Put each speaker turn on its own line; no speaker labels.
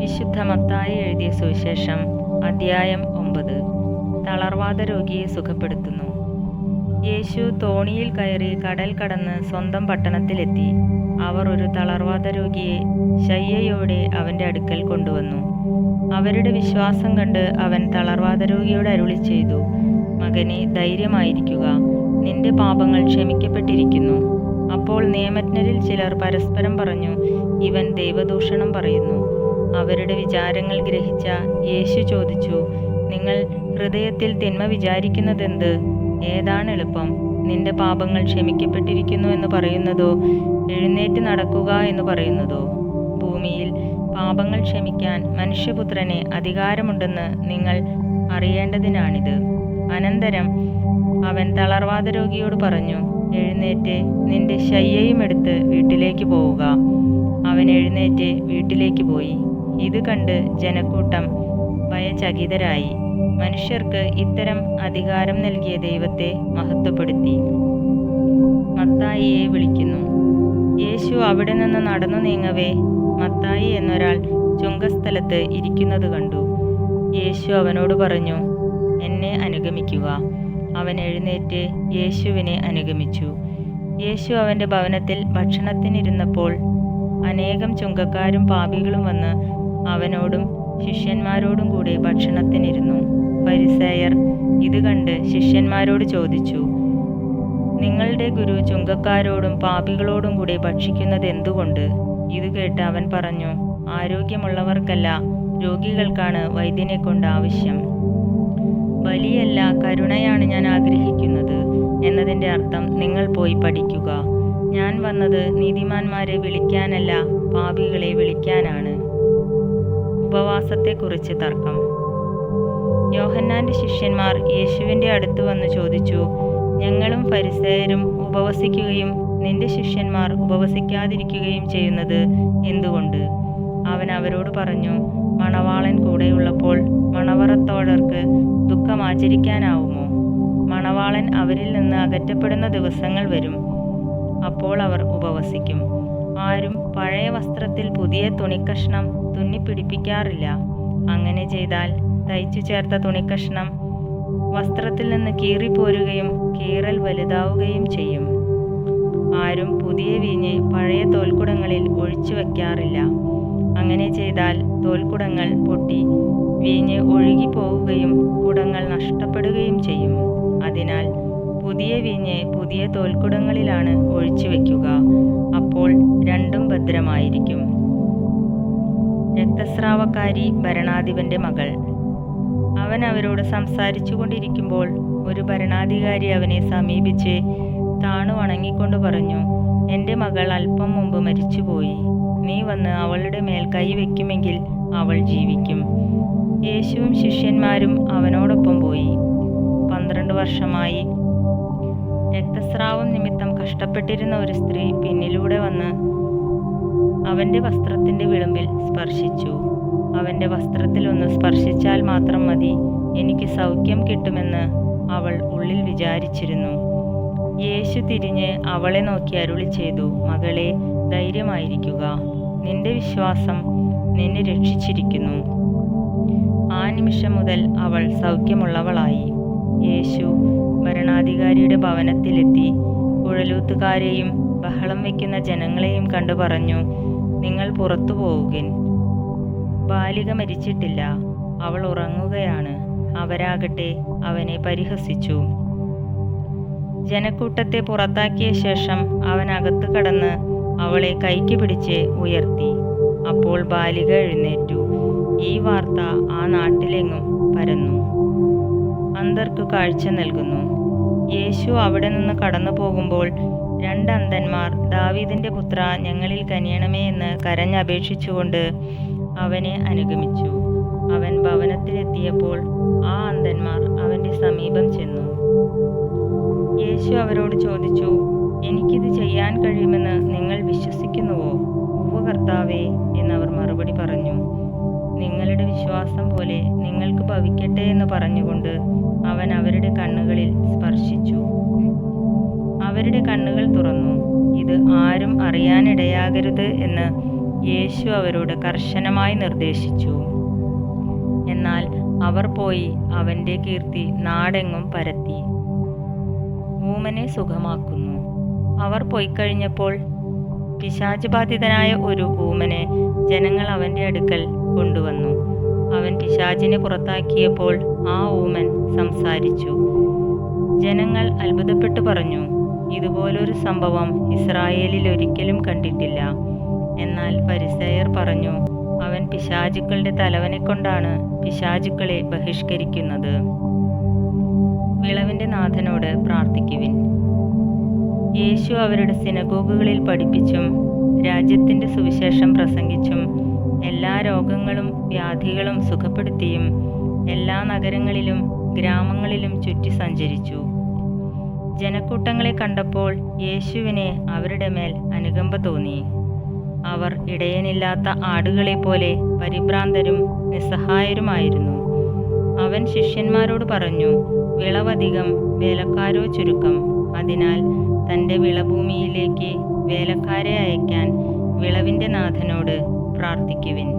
വിശുദ്ധ മത്തായി എഴുതിയ സുവിശേഷം അദ്ധ്യായം 9. തളർവാത രോഗിയെ സുഖപ്പെടുത്തുന്നു. യേശു തോണിയിൽ കയറി കടൽ കടന്ന് സ്വന്തം പട്ടണത്തിലെത്തി. അവർ ഒരു തളർവാത രോഗിയെ ശയ്യയോടെ അവൻ്റെ അടുക്കൽ കൊണ്ടുവന്നു. അവരുടെ വിശ്വാസം കണ്ട് അവൻ തളർവാത രോഗിയോട് അരുളി ചെയ്തു, മകനെ, ധൈര്യമായിരിക്കുക, നിന്റെ പാപങ്ങൾ ക്ഷമിക്കപ്പെട്ടിരിക്കുന്നു. അപ്പോൾ നിയമജ്ഞരിൽ ചിലർ പരസ്പരം പറഞ്ഞു, ഇവൻ ദൈവദൂഷണം പറയുന്നു. അവരുടെ വിചാരങ്ങൾ ഗ്രഹിച്ച യേശു ചോദിച്ചു, നിങ്ങൾ ഹൃദയത്തിൽ തിന്മ വിചാരിക്കുന്നതെന്ത്? ഏതാണ് എളുപ്പം, നിന്റെ പാപങ്ങൾ ക്ഷമിക്കപ്പെട്ടിരിക്കുന്നു എന്ന് പറയുന്നതോ എഴുന്നേറ്റ് നടക്കുക എന്ന് പറയുന്നതോ? ഭൂമിയിൽ പാപങ്ങൾ ക്ഷമിക്കാൻ മനുഷ്യപുത്രന് അധികാരമുണ്ടെന്ന് നിങ്ങൾ അറിയേണ്ടതിനാണിത്. അനന്തരം അവൻ തളർവാത രോഗിയോട് പറഞ്ഞു, എഴുന്നേറ്റ് നിന്റെ ശയ്യയും എടുത്ത് വീട്ടിലേക്ക് പോവുക. അവൻ എഴുന്നേറ്റ് വീട്ടിലേക്ക് പോയി. ഇത് കണ്ട് ജനക്കൂട്ടം ഭയചകിതരായി. മനുഷ്യർക്ക് ഇത്തരം അധികാരം നൽകിയ ദൈവത്തെ മഹത്വപ്പെടുത്തി. മത്തായിയെ വിളിക്കുന്നു. യേശു അവിടെ നിന്ന് നടന്നു നീങ്ങവേ മത്തായി എന്നൊരാൾ ചുങ്കസ്ഥലത്ത് ഇരിക്കുന്നത് കണ്ടു. യേശു അവനോട് പറഞ്ഞു, എന്നെ അനുഗമിക്കുക. അവൻ എഴുന്നേറ്റ് യേശുവിനെ അനുഗമിച്ചു. യേശു അവൻ്റെ ഭവനത്തിൽ ഭക്ഷണത്തിനിരുന്നപ്പോൾ അനേകം ചുങ്കക്കാരും പാപികളും വന്ന് അവനോടും ശിഷ്യന്മാരോടും കൂടെ ഭക്ഷണത്തിനിരുന്നു. ഫരിസേയർ ഇത് കണ്ട് ശിഷ്യന്മാരോട് ചോദിച്ചു, നിങ്ങളുടെ ഗുരു ചുങ്കക്കാരോടും പാപികളോടും കൂടെ ഭക്ഷിക്കുന്നത് എന്തുകൊണ്ട്? ഇത് കേട്ട് അവൻ പറഞ്ഞു, ആരോഗ്യമുള്ളവർക്കല്ല, രോഗികൾക്കാണ് വൈദ്യനെ കൊണ്ട് ആവശ്യം. ബലിയല്ല, കരുണയാണ് ഞാൻ ആഗ്രഹിക്കുന്നത് എന്നതിൻ്റെ അർത്ഥം നിങ്ങൾ പോയി പഠിക്കുക. ഞാൻ വന്നത് നീതിമാന്മാരെ വിളിക്കാനല്ല, പാപികളെ വിളിക്കാനാണ്. ഉപവാസത്തെക്കുറിച്ച് തർക്കം. യോഹന്നാന്റെ ശിഷ്യന്മാർ യേശുവിൻ്റെ അടുത്ത് വന്ന് ചോദിച്ചു, ഞങ്ങളും ഫരിസേയരും ഉപവസിക്കുകയും നിന്റെ ശിഷ്യന്മാർ ഉപവസിക്കാതിരിക്കുകയും ചെയ്യുന്നത് എന്തുകൊണ്ട്? അവൻ അവരോട് പറഞ്ഞു, മണവാളൻ കൂടെയുള്ളപ്പോൾ മണവറത്തോടർക്ക് ദുഃഖം ആചരിക്കാനാവുമോ? മണവാളൻ അവരിൽ നിന്ന് അകറ്റപ്പെടുന്ന ദിവസങ്ങൾ വരും, അപ്പോൾ അവർ ഉപവസിക്കും. ആരും പഴയ വസ്ത്രത്തിൽ പുതിയ തുണിക്കഷ്ണം തുന്നിപ്പിടിപ്പിക്കാറില്ല. അങ്ങനെ ചെയ്താൽ തയ്ച്ചു ചേർത്ത തുണിക്കഷ്ണം വസ്ത്രത്തിൽ നിന്ന് കീറിപ്പോരുകയും കീറൽ വലുതാവുകയും ചെയ്യും. ആരും പുതിയ വീഞ്ഞ് പഴയ തോൽക്കുടങ്ങളിൽ ഒഴിച്ചു വയ്ക്കാറില്ല. അങ്ങനെ ചെയ്താൽ തോൽക്കുടങ്ങൾ പൊട്ടി വീഞ്ഞ് ഒഴുകിപ്പോവുകയും കുടങ്ങൾ നഷ്ടപ്പെടുകയും ചെയ്യും. അതിനാൽ പുതിയ വീഞ്ഞ് പുതിയ തോൽക്കുടങ്ങളിലാണ് ഒഴിച്ചു വയ്ക്കുക. അപ്പോൾ രണ്ടും ഭദ്രമായിരിക്കും. രക്തസ്രാവക്കാരി ഭരണാധിപന്റെ മകൾ. അവൻ അവരോട് സംസാരിച്ചു കൊണ്ടിരിക്കുമ്പോൾ ഒരു ഭരണാധികാരി അവനെ സമീപിച്ച് താണു വണങ്ങിക്കൊണ്ട് പറഞ്ഞു, എൻ്റെ മകൾ അല്പം മുമ്പ് മരിച്ചുപോയി. നീ വന്ന് അവളുടെ മേൽ കൈവയ്ക്കുമെങ്കിൽ അവൾ ജീവിക്കും. യേശുവും ശിഷ്യന്മാരും അവനോടൊപ്പം പോയി. 12 വർഷമായി രക്തസ്രാവം നിമിത്തം കഷ്ടപ്പെട്ടിരുന്ന ഒരു സ്ത്രീ പിന്നിലൂടെ വന്ന് അവൻ്റെ വസ്ത്രത്തിൻ്റെ വിളുമ്പിൽ സ്പർശിച്ചു. അവൻ്റെ വസ്ത്രത്തിൽ ഒന്ന് സ്പർശിച്ചാൽ മാത്രം മതി, എനിക്ക് സൗഖ്യം കിട്ടുമെന്ന് അവൾ ഉള്ളിൽ വിചാരിച്ചിരുന്നു. യേശു തിരിഞ്ഞ് അവളെ നോക്കി അരുളി ചെയ്തു, മകളെ, ധൈര്യമായിരിക്കുക, നിന്റെ വിശ്വാസം നിന്നെ രക്ഷിച്ചിരിക്കുന്നു. ആ നിമിഷം മുതൽ അവൾ സൗഖ്യമുള്ളവളായി. യേശു ഭരണാധികാരിയുടെ ഭവനത്തിലെത്തി. കുഴലൂത്തുകാരെയും ബഹളം വയ്ക്കുന്ന ജനങ്ങളെയും കണ്ടു പറഞ്ഞു, നിങ്ങൾ പുറത്തു പോവുകിൻ. ബാലിക മരിച്ചിട്ടില്ല, അവൾ ഉറങ്ങുകയാണ്. അവരാകട്ടെ അവനെ പരിഹസിച്ചു. ജനക്കൂട്ടത്തെ പുറത്താക്കിയ ശേഷം അവൻ അകത്ത് കടന്ന് അവളെ കൈക്ക് പിടിച്ച് ഉയർത്തി. അപ്പോൾ ബാലിക എഴുന്നേറ്റു. ഈ വാർത്ത ആ നാട്ടിലെങ്ങും പരന്നു. അന്ധർക്ക് കാഴ്ച നൽകുന്നു. യേശു അവിടെ നിന്ന് കടന്നു പോകുമ്പോൾ 2 അന്ധന്മാർ, ദാവീദിന്റെ പുത്ര, ഞങ്ങളിൽ കനിയണമേ എന്ന് കരഞ്ഞപേക്ഷിച്ചുകൊണ്ട് അവനെ അനുഗമിച്ചു. അവൻ ഭവനത്തിലെത്തിയപ്പോൾ ആ അന്ധന്മാർ അവൻ്റെ സമീപം ചെന്നു. യേശു അവരോട് ചോദിച്ചു, എനിക്കിത് ചെയ്യാൻ കഴിയുമെന്ന് നിങ്ങൾ വിശ്വസിക്കുന്നുവോ? ഉവ്വ് കർത്താവേ എന്നവർ മറുപടി പറഞ്ഞു. നിങ്ങളുടെ വിശ്വാസം പോലെ നിങ്ങൾക്ക് ഭവിക്കട്ടെ എന്ന് പറഞ്ഞുകൊണ്ട് അവൻ അവരുടെ കണ്ണുകളിൽ സ്പർശിച്ചു. അവരുടെ കണ്ണുകൾ തുറന്നു. ഇത് ആരും അറിയാനിടയാകരുത് എന്ന് യേശു അവരോട് കർശനമായി നിർദ്ദേശിച്ചു. എന്നാൽ അവർ പോയി അവൻ്റെ കീർത്തി നാടെങ്ങും പരത്തി. ഊമനെ സുഖമാക്കുന്നു. അവർ പോയിക്കഴിഞ്ഞപ്പോൾ പിശാച് ബാധിതനായ ഒരു ഊമനെ ജനങ്ങൾ അവൻ്റെ അടുക്കൽ കൊണ്ടുവന്നു. അവൻ പിശാചിനെ പുറത്താക്കിയപ്പോൾ ആ ഊമൻ സംസാരിച്ചു. ജനങ്ങൾ അത്ഭുതപ്പെട്ടു പറഞ്ഞു, ഇതുപോലൊരു സംഭവം ഇസ്രായേലിൽ ഒരിക്കലും കണ്ടിട്ടില്ല. എന്നാൽ ഫരിസേയർ പറഞ്ഞു, അവൻ പിശാചുക്കളുടെ തലവനെ കൊണ്ടാണ് പിശാചുക്കളെ ബഹിഷ്കരിക്കുന്നത്. വിളവിൻ്റെ നാഥനോട് പ്രാർത്ഥിക്കുവിൻ. യേശു അവരുടെ സിനഗോഗുകളിൽ പഠിപ്പിച്ചും രാജ്യത്തിൻ്റെ സുവിശേഷം പ്രസംഗിച്ചും എല്ലാ രോഗങ്ങളും വ്യാധികളും സുഖപ്പെടുത്തിയും എല്ലാ നഗരങ്ങളിലും ഗ്രാമങ്ങളിലും ചുറ്റി സഞ്ചരിച്ചു. ജനക്കൂട്ടങ്ങളെ കണ്ടപ്പോൾ യേശുവിന് അവരുടെ മേൽ അനുകമ്പ തോന്നി. അവർ ഇടയനില്ലാത്ത ആടുകളെപ്പോലെ പരിഭ്രാന്തരും നിസ്സഹായരുമായിരുന്നു. അവൻ ശിഷ്യന്മാരോട് പറഞ്ഞു, വിളവധികം, വേലക്കാരോ ചുരുക്കം. അതിനാൽ തൻ്റെ വിളഭൂമിയിലേക്ക് വേലക്കാരെ അയക്കാൻ വിളവിൻ്റെ നാഥനോട് പ്രാർത്ഥിക്കുവിൻ.